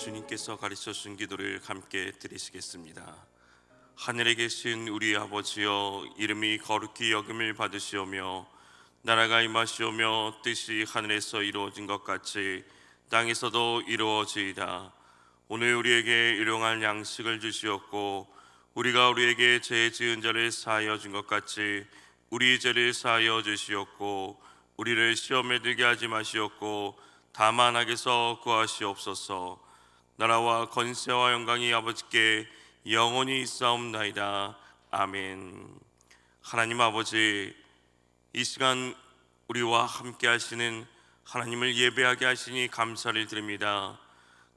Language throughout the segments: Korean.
주님께서 가르쳐 준 기도를 함께 드리시겠습니다. 하늘에 계신 우리 아버지여, 이름이 거룩히 여김을 받으시오며 나라가 임하시오며 뜻이 하늘에서 이루어진 것 같이 땅에서도 이루어지이다. 오늘 우리에게 일용할 양식을 주시옵고 우리가 우리에게 죄 지은 자를 사하여 준 것 같이 우리 죄를 사하여 주시옵고 우리를 시험에 들게 하지 마시옵고 다만 악에서 구하시옵소서. 나라와 권세와 영광이 아버지께 영원히 있사옵나이다. 아멘. 하나님 아버지, 이 시간 우리와 함께 하시는 하나님을 예배하게 하시니 감사를 드립니다.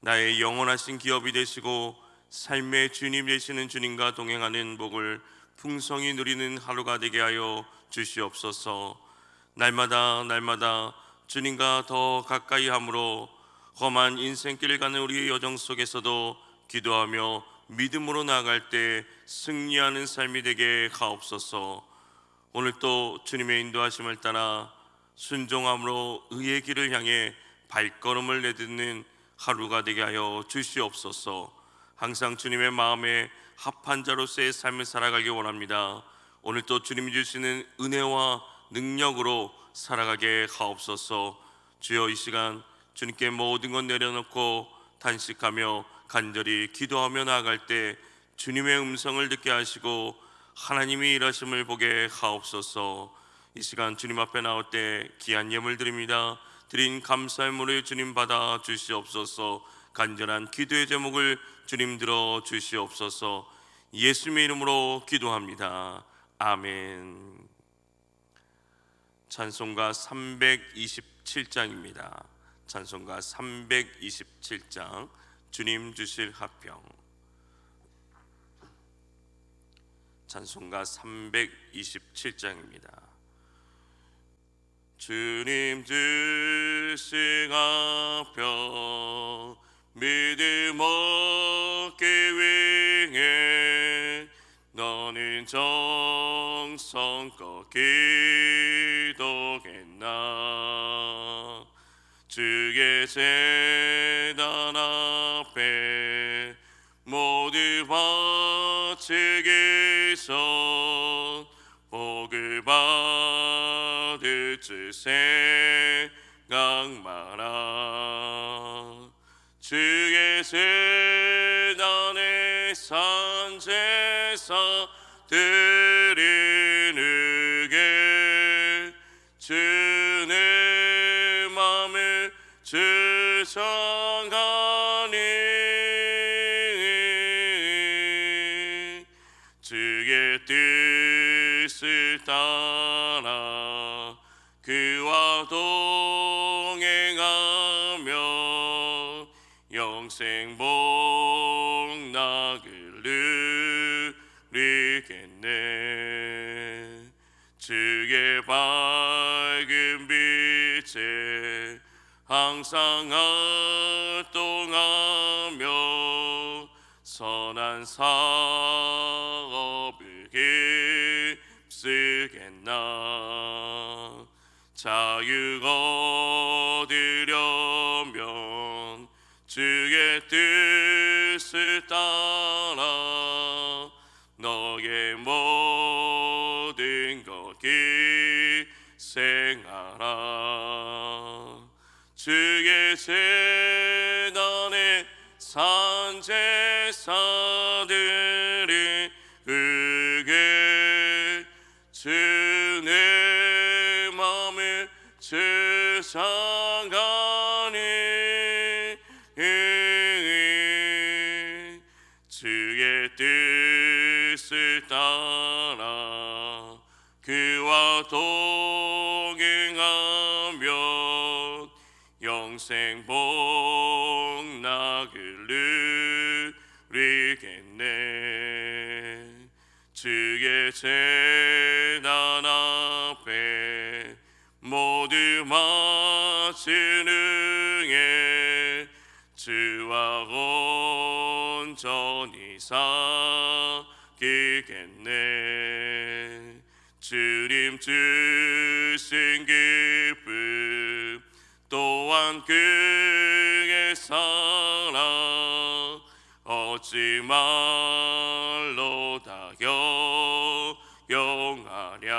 나의 영원하신 기업이 되시고 삶의 주님 되시는 주님과 동행하는 복을 풍성히 누리는 하루가 되게 하여 주시옵소서. 날마다 주님과 더 가까이 함으로 험한 인생길을 가는 우리의 여정 속에서도 기도하며 믿음으로 나아갈 때 승리하는 삶이 되게 하옵소서. 오늘 또 주님의 인도하심을 따라 순종함으로 의의 길을 향해 발걸음을 내딛는 하루가 되게 하여 주시옵소서. 항상 주님의 마음에 합한 자로서의 삶을 살아가기 원합니다. 오늘 또 주님이 주시는 은혜와 능력으로 살아가게 하옵소서. 주여, 이 시간 주님께 모든 것 내려놓고 단식하며 간절히 기도하며 나아갈 때 주님의 음성을 듣게 하시고 하나님이 일하심을 보게 하옵소서. 이 시간 주님 앞에 나올 때 귀한 예물 드립니다. 드린 감사의 물을 주님 받아 주시옵소서. 간절한 기도의 제목을 주님 들어 주시옵소서. 예수님의 이름으로 기도합니다. 아멘. 찬송가 327장입니다. 찬송가 327장, 주님 주실 화평. 찬송가 327장입니다. 주님 주실 화평, 믿음 얻기 위해 너는 정성껏 기도했나. 주의 제단 앞에 모두 바치기 전 복을 받을 줄 생각 마라. 주의 제단에 산제사 드리는게 주의 맘을 주장하니. 주의 뜻을 따라 그와 동행하며 영생 복락을 누리겠네. 주의 밝은 빛에 항상 활동하며 선한 사업을 힘쓰겠나. 자유 얻으려면 주의 뜻을 따라 너의 모든 것 희생하라. 주의 제단에 산제사들이 그게 주의 맘을 주장하니. 주의 뜻을 따라 그와 동행하며 영생 복락을 누리겠네. 주의 제단 앞에 모두 마치는에 주와 온전히 사귀겠네. 주님 주신 기쁨 또한 그의 사랑 얻지 말로다 영하랴.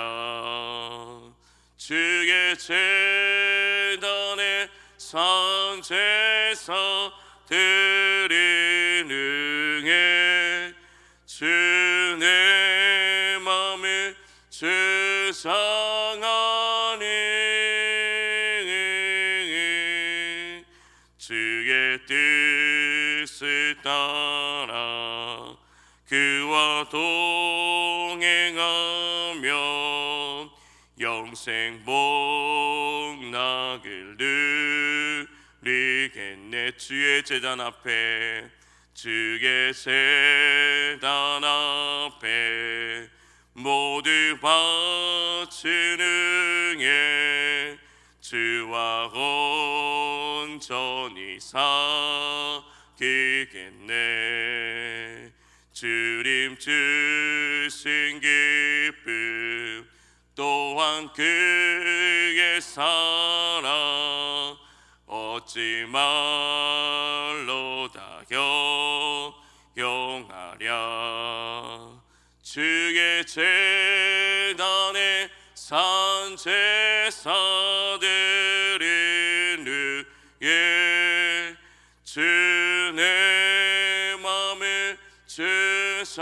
주의 제단에 산제사 드리는 주 내 맘을 주장하니 주의 뜻을 따라 그와 동행하면 영생 복락을 누리겠네. 주의 제단 앞에 주의 제단 앞에 모두 바치는 예 주와 온전히 사귀겠네. 주님 주신 기쁨 또한 그의 사랑 얻지 말로다 영하랴. 주의 제단에 산제사들은 누에 주 내 맘을 주장하니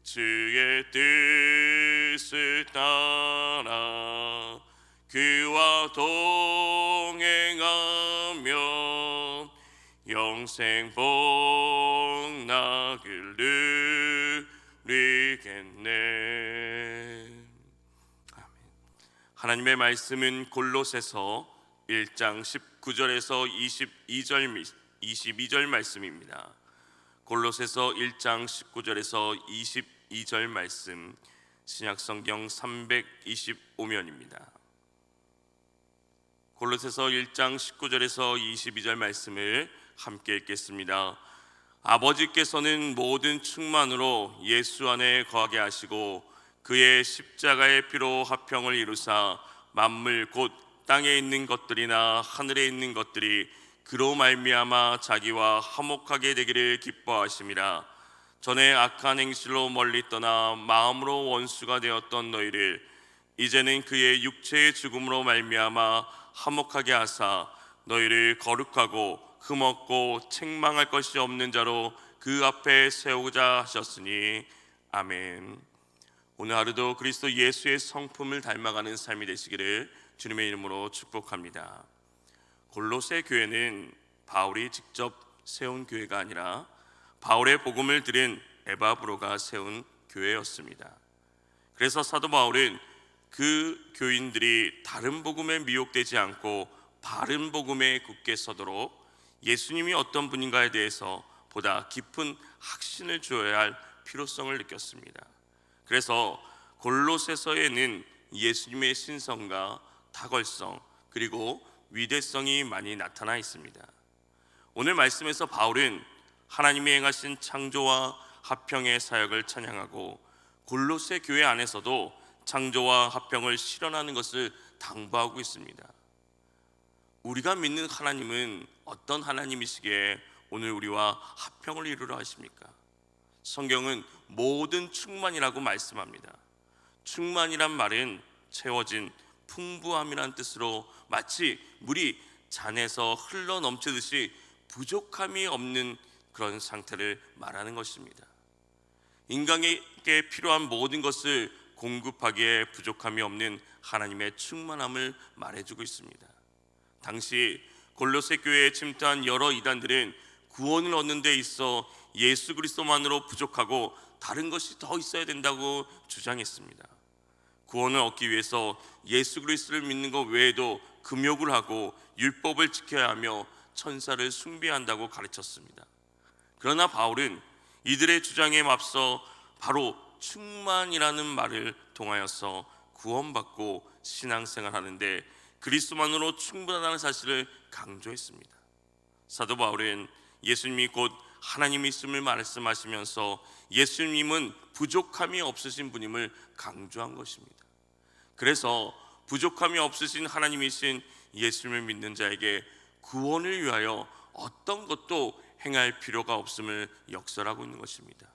주의 뜻을 따라 그와 동행하면 영생 복락을 누리겠네. 아멘. 하나님의 말씀은 골로새서 1장 19절에서 22절 말씀입니다. 골로새서 1장 19절에서 22절 말씀, 신약성경 325면입니다. 골로새서 1장 19절에서 22절 말씀을 함께 읽겠습니다. 아버지께서는 모든 충만으로 예수 안에 거하게 하시고 그의 십자가의 피로 화평을 이루사 만물 곧 땅에 있는 것들이나 하늘에 있는 것들이 그로 말미암아 자기와 화목하게 되기를 기뻐하심이라. 전에 악한 행실로 멀리 떠나 마음으로 원수가 되었던 너희를 이제는 그의 육체의 죽음으로 말미암아 화목하게 하사 너희를 거룩하고 흠없고 책망할 것이 없는 자로 그 앞에 세우고자 하셨으니 아멘. 오늘 하루도 그리스도 예수의 성품을 닮아가는 삶이 되시기를 주님의 이름으로 축복합니다. 골로새 교회는 바울이 직접 세운 교회가 아니라 바울의 복음을 들은 에바브로가 세운 교회였습니다. 그래서 사도 바울은 그 교인들이 다른 복음에 미혹되지 않고 바른 복음에 굳게 서도록 예수님이 어떤 분인가에 대해서 보다 깊은 확신을 주어야 할 필요성을 느꼈습니다. 그래서 골로새서에는 예수님의 신성과 탁월성 그리고 위대성이 많이 나타나 있습니다. 오늘 말씀에서 바울은 하나님이 행하신 창조와 화평의 사역을 찬양하고 골로새 교회 안에서도 창조와 화평을 실현하는 것을 당부하고 있습니다. 우리가 믿는 하나님은 어떤 하나님이시기에 오늘 우리와 화평을 이루려 하십니까? 성경은 모든 충만이라고 말씀합니다. 충만이란 말은 채워진 풍부함이란 뜻으로 마치 물이 잔에서 흘러 넘치듯이 부족함이 없는 그런 상태를 말하는 것입니다. 인간에게 필요한 모든 것을 공급하기에 부족함이 없는 하나님의 충만함을 말해주고 있습니다. 당시 골로새 교회에 침투한 여러 이단들은 구원을 얻는 데 있어 예수 그리스도만으로 부족하고 다른 것이 더 있어야 된다고 주장했습니다. 구원을 얻기 위해서 예수 그리스도를 믿는 것 외에도 금욕을 하고 율법을 지켜야 하며 천사를 숭배한다고 가르쳤습니다. 그러나 바울은 이들의 주장에 맞서 바로 충만이라는 말을 통하여서 구원받고 신앙생활하는데 그리스도만으로 충분하다는 사실을 강조했습니다. 사도 바울은 예수님이 곧 하나님이심을 말씀하시면서 예수님은 부족함이 없으신 분임을 강조한 것입니다. 그래서 부족함이 없으신 하나님이신 예수님을 믿는 자에게 구원을 위하여 어떤 것도 행할 필요가 없음을 역설하고 있는 것입니다.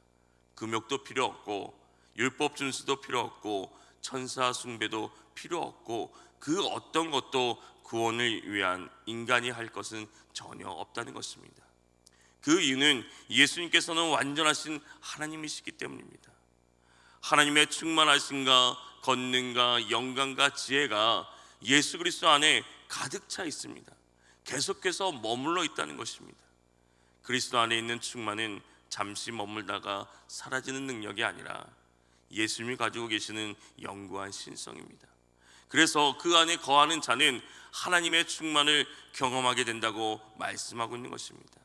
금욕도 필요 없고 율법 준수도 필요 없고 천사 숭배도 필요 없고 그 어떤 것도 구원을 위한 인간이 할 것은 전혀 없다는 것입니다. 그 이유는 예수님께서는 완전하신 하나님이시기 때문입니다. 하나님의 충만하심과 권능과 영광과 지혜가 예수 그리스도 안에 가득 차 있습니다. 계속해서 머물러 있다는 것입니다. 그리스도 안에 있는 충만은 잠시 머물다가 사라지는 능력이 아니라 예수님이 가지고 계시는 영구한 신성입니다. 그래서 그 안에 거하는 자는 하나님의 충만을 경험하게 된다고 말씀하고 있는 것입니다.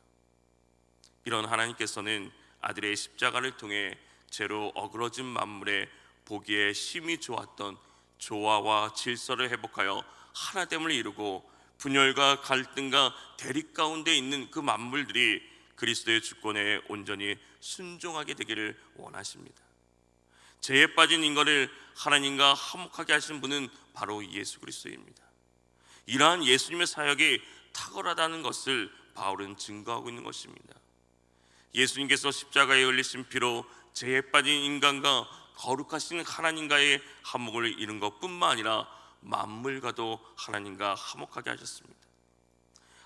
이런 하나님께서는 아들의 십자가를 통해 죄로 어그러진 만물에 보기에 심히 좋았던 조화와 질서를 회복하여 하나됨을 이루고 분열과 갈등과 대립 가운데 있는 그 만물들이 그리스도의 주권에 온전히 순종하게 되기를 원하십니다. 죄에 빠진 인간을 하나님과 화목하게 하신 분은 바로 예수 그리스도입니다. 이러한 예수님의 사역이 탁월하다는 것을 바울은 증거하고 있는 것입니다. 예수님께서 십자가에 흘리신 피로 죄에 빠진 인간과 거룩하신 하나님과의 화목을 이룬 것뿐만 아니라 만물과도 하나님과 화목하게 하셨습니다.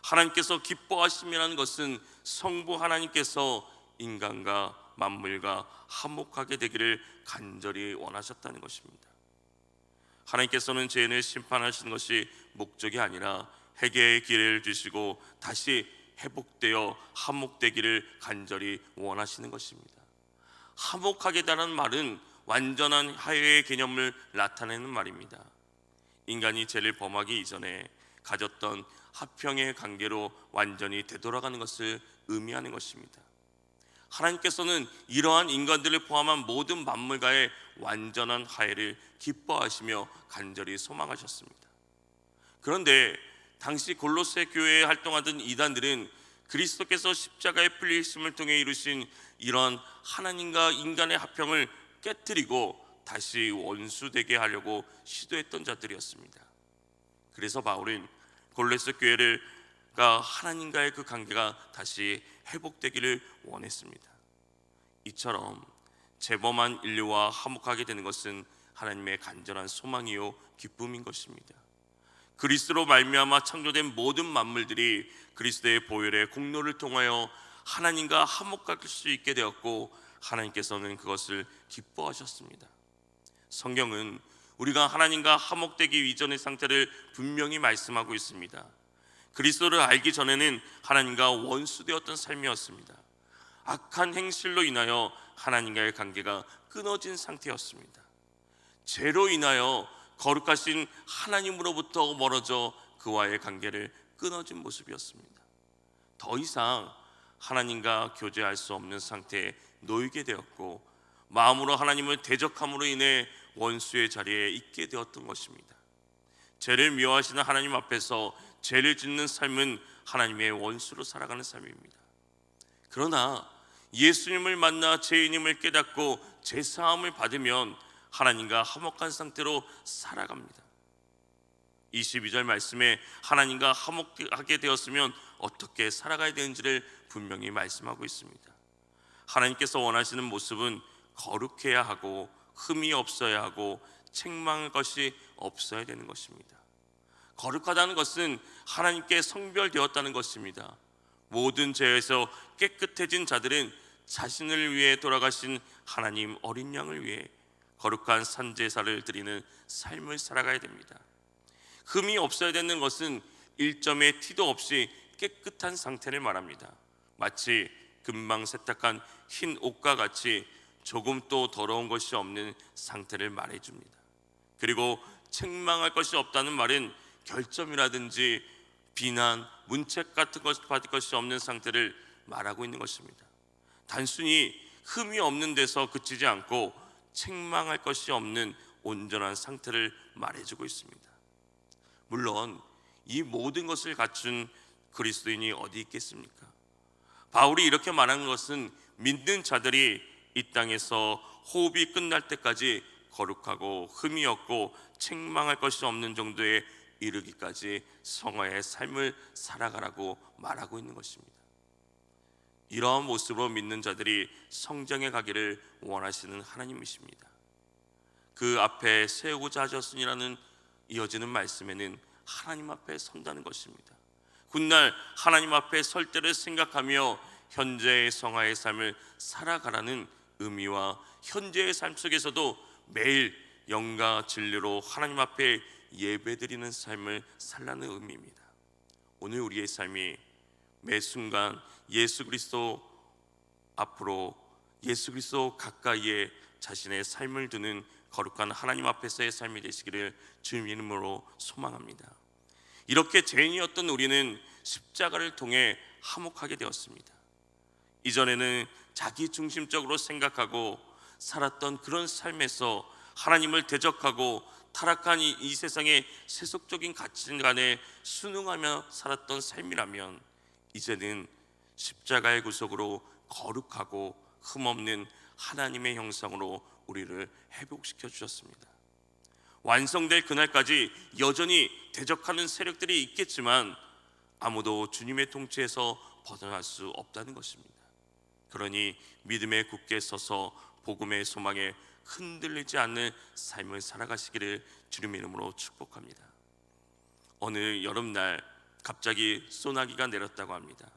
하나님께서 기뻐하심이라는 것은 성부 하나님께서 인간과 만물과 화목하게 되기를 간절히 원하셨다는 것입니다. 하나님께서는 죄인을 심판하시는 것이 목적이 아니라 회개의 기회를 주시고 다시 회복되어 화목되기를 간절히 원하시는 것입니다. 화목하게 되는 말은 완전한 화해의 개념을 나타내는 말입니다. 인간이 죄를 범하기 이전에 가졌던 화평의 관계로 완전히 되돌아가는 것을 의미하는 것입니다. 하나님께서는 이러한 인간들을 포함한 모든 만물과의 완전한 화해를 기뻐하시며 간절히 소망하셨습니다. 그런데 당시 골로새 교회에 활동하던 이단들은 그리스도께서 십자가에 풀리심을 통해 이루신 이런 하나님과 인간의 화평을 깨뜨리고 다시 원수되게 하려고 시도했던 자들이었습니다. 그래서 바울은 골로새 교회가 하나님과의 그 관계가 다시 회복되기를 원했습니다. 이처럼 재범한 인류와 화목하게 되는 것은 하나님의 간절한 소망이요 기쁨인 것입니다. 그리스도로 말미암아 창조된 모든 만물들이 그리스도의 보혈의 공로를 통하여 하나님과 화목할 수 있게 되었고 하나님께서는 그것을 기뻐하셨습니다. 성경은 우리가 하나님과 화목되기 이전의 상태를 분명히 말씀하고 있습니다. 그리스도를 알기 전에는 하나님과 원수되었던 삶이었습니다. 악한 행실로 인하여 하나님과의 관계가 끊어진 상태였습니다. 죄로 인하여 거룩하신 하나님으로부터 멀어져 그와의 관계를 끊어진 모습이었습니다. 더 이상 하나님과 교제할 수 없는 상태에 놓이게 되었고 마음으로 하나님을 대적함으로 인해 원수의 자리에 있게 되었던 것입니다. 죄를 미워하시는 하나님 앞에서 죄를 짓는 삶은 하나님의 원수로 살아가는 삶입니다. 그러나 예수님을 만나 죄인임을 깨닫고 죄사함을 받으면 하나님과 화목한 상태로 살아갑니다. 22절 말씀에 하나님과 화목하게 되었으면 어떻게 살아가야 되는지를 분명히 말씀하고 있습니다. 하나님께서 원하시는 모습은 거룩해야 하고 흠이 없어야 하고 책망할 것이 없어야 되는 것입니다. 거룩하다는 것은 하나님께 성별되었다는 것입니다. 모든 죄에서 깨끗해진 자들은 자신을 위해 돌아가신 하나님 어린 양을 위해 거룩한 산제사를 드리는 삶을 살아가야 됩니다. 흠이 없어야 되는 것은 1점의 티도 없이 깨끗한 상태를 말합니다. 마치 금방 세탁한 흰 옷과 같이 조금도 더러운 것이 없는 상태를 말해줍니다. 그리고 책망할 것이 없다는 말은 결점이라든지 비난, 문책 같은 것을 받을 것이 없는 상태를 말하고 있는 것입니다. 단순히 흠이 없는 데서 그치지 않고 책망할 것이 없는 온전한 상태를 말해주고 있습니다. 물론 이 모든 것을 갖춘 그리스도인이 어디 있겠습니까? 바울이 이렇게 말하는 것은 믿는 자들이 이 땅에서 호흡이 끝날 때까지 거룩하고 흠이 없고 책망할 것이 없는 정도의 이르기까지 성화의 삶을 살아가라고 말하고 있는 것입니다. 이러한 모습으로 믿는 자들이 성장해 가기를 원하시는 하나님이십니다. 그 앞에 세우고자 하셨으니라는 이어지는 말씀에는 하나님 앞에 선다는 것입니다. 훗날 하나님 앞에 설 때를 생각하며 현재의 성화의 삶을 살아가라는 의미와 현재의 삶 속에서도 매일 영과 진리로 하나님 앞에 예배드리는 삶을 살라는 의미입니다. 오늘 우리의 삶이 매 순간 예수 그리스도 앞으로, 예수 그리스도 가까이에 자신의 삶을 두는 거룩한 하나님 앞에서의 삶이 되시기를 주님 이름으로 소망합니다. 이렇게 죄인이었던 우리는 십자가를 통해 화목하게 되었습니다. 이전에는 자기 중심적으로 생각하고 살았던 그런 삶에서 하나님을 대적하고 타락한 이 세상의 세속적인 가치관에 순응하며 살았던 삶이라면, 이제는 십자가의 구속으로 거룩하고 흠없는 하나님의 형상으로 우리를 회복시켜 주셨습니다. 완성될 그날까지 여전히 대적하는 세력들이 있겠지만 아무도 주님의 통치에서 벗어날 수 없다는 것입니다. 그러니 믿음에 굳게 서서 복음의 소망에 흔들리지 않는 삶을 살아가시기를 주님의 이름으로 축복합니다. 어느 여름날 갑자기 소나기가 내렸다고 합니다.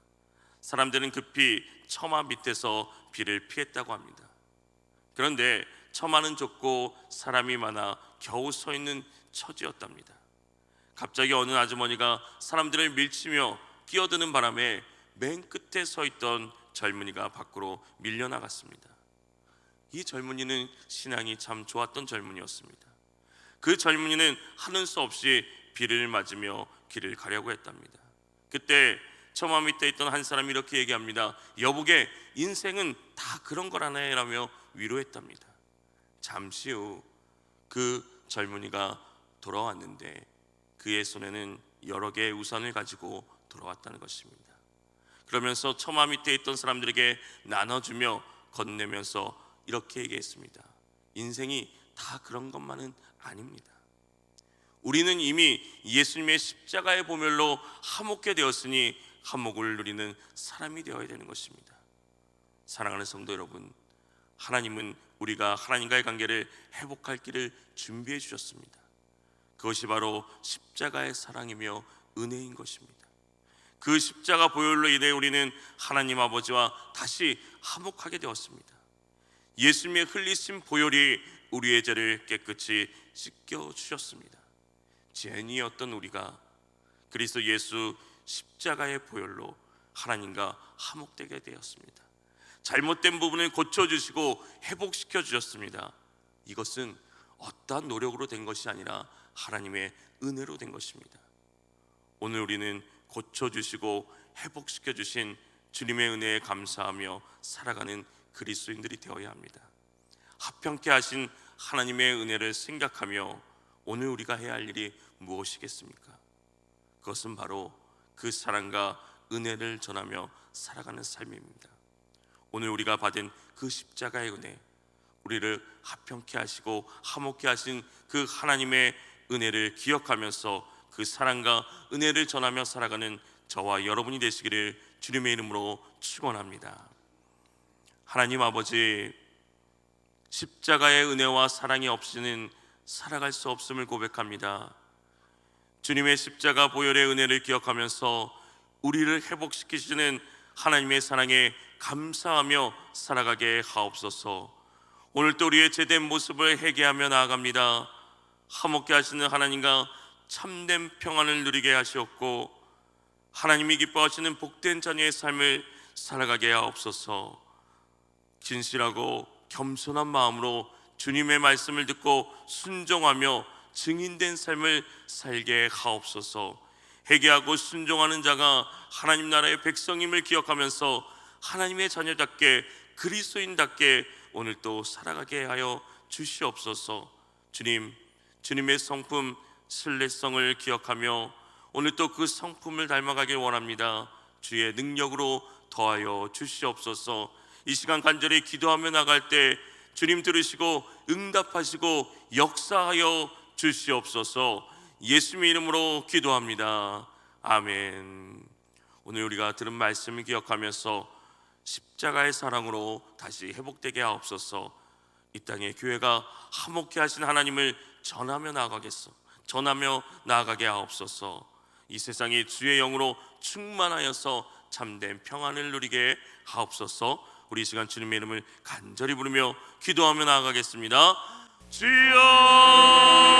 사람들은 급히 처마 밑에서 비를 피했다고 합니다. 그런데 처마는 좁고 사람이 많아 겨우 서 있는 처지였답니다. 갑자기 어느 아주머니가 사람들을 밀치며 끼어드는 바람에 맨 끝에 서 있던 젊은이가 밖으로 밀려나갔습니다. 이 젊은이는 신앙이 참 좋았던 젊은이였습니다. 그 젊은이는 하는 수 없이 비를 맞으며 길을 가려고 했답니다. 그때 처마 밑에 있던 한 사람이 이렇게 얘기합니다. 여보게, 인생은 다 그런 거라네 라며 위로했답니다. 잠시 후 그 젊은이가 돌아왔는데 그의 손에는 여러 개의 우산을 가지고 돌아왔다는 것입니다. 그러면서 처마 밑에 있던 사람들에게 나눠주며 건네면서 이렇게 얘기했습니다. 인생이 다 그런 것만은 아닙니다. 우리는 이미 예수님의 십자가의 보혈로 화목게 되었으니 화목을 누리는 사람이 되어야 되는 것입니다. 사랑하는 성도 여러분, 하나님은 우리가 하나님과의 관계를 회복할 길을 준비해 주셨습니다. 그것이 바로 십자가의 사랑이며 은혜인 것입니다. 그 십자가 보혈로 인해 우리는 하나님 아버지와 다시 화목하게 되었습니다. 예수님의 흘리신 보혈이 우리의 죄를 깨끗이 씻겨 주셨습니다. 죄인이었던 우리가 그리스도 예수 십자가의 보혈로 하나님과 화목되게 되었습니다. 잘못된 부분을 고쳐주시고 회복시켜 주셨습니다. 이것은 어떠한 노력으로 된 것이 아니라 하나님의 은혜로 된 것입니다. 오늘 우리는 고쳐주시고 회복시켜 주신 주님의 은혜에 감사하며 살아가는 그리스도인들이 되어야 합니다. 합평케 하신 하나님의 은혜를 생각하며 오늘 우리가 해야 할 일이 무엇이겠습니까? 그것은 바로 그 사랑과 은혜를 전하며 살아가는 삶입니다. 오늘 우리가 받은 그 십자가의 은혜, 우리를 합평케 하시고 화목케 하신 그 하나님의 은혜를 기억하면서 그 사랑과 은혜를 전하며 살아가는 저와 여러분이 되시기를 주님의 이름으로 축원합니다. 하나님 아버지, 십자가의 은혜와 사랑이 없이는 살아갈 수 없음을 고백합니다. 주님의 십자가 보혈의 은혜를 기억하면서 우리를 회복시키시는 하나님의 사랑에 감사하며 살아가게 하옵소서. 오늘도 우리의 죄된 모습을 회개하며 나아갑니다. 화목케 하시는 하나님과 참된 평안을 누리게 하시옵고 하나님이 기뻐하시는 복된 자녀의 삶을 살아가게 하옵소서. 진실하고 겸손한 마음으로 주님의 말씀을 듣고 순종하며 증인된 삶을 살게 하옵소서. 회개하고 순종하는 자가 하나님 나라의 백성임을 기억하면서 하나님의 자녀답게 그리스도인답게 오늘도 살아가게 하여 주시옵소서. 주님의 성품 신뢰성을 기억하며 오늘도 그 성품을 닮아가길 원합니다. 주의 능력으로 더하여 주시옵소서. 이 시간 간절히 기도하며 나갈 때 주님 들으시고 응답하시고 역사하여 주시옵소서. 예수님의 이름으로 기도합니다. 아멘. 오늘 우리가 들은 말씀을 기억하면서 십자가의 사랑으로 다시 회복되게 하옵소서. 이 땅에 교회가 화목케 하신 하나님을 전하며 나아가게 하옵소서. 이 세상이 주의 영으로 충만하여서 참된 평안을 누리게 하옵소서. 우리 이 시간 주님의 이름을 간절히 부르며 기도하며 나아가겠습니다. 주여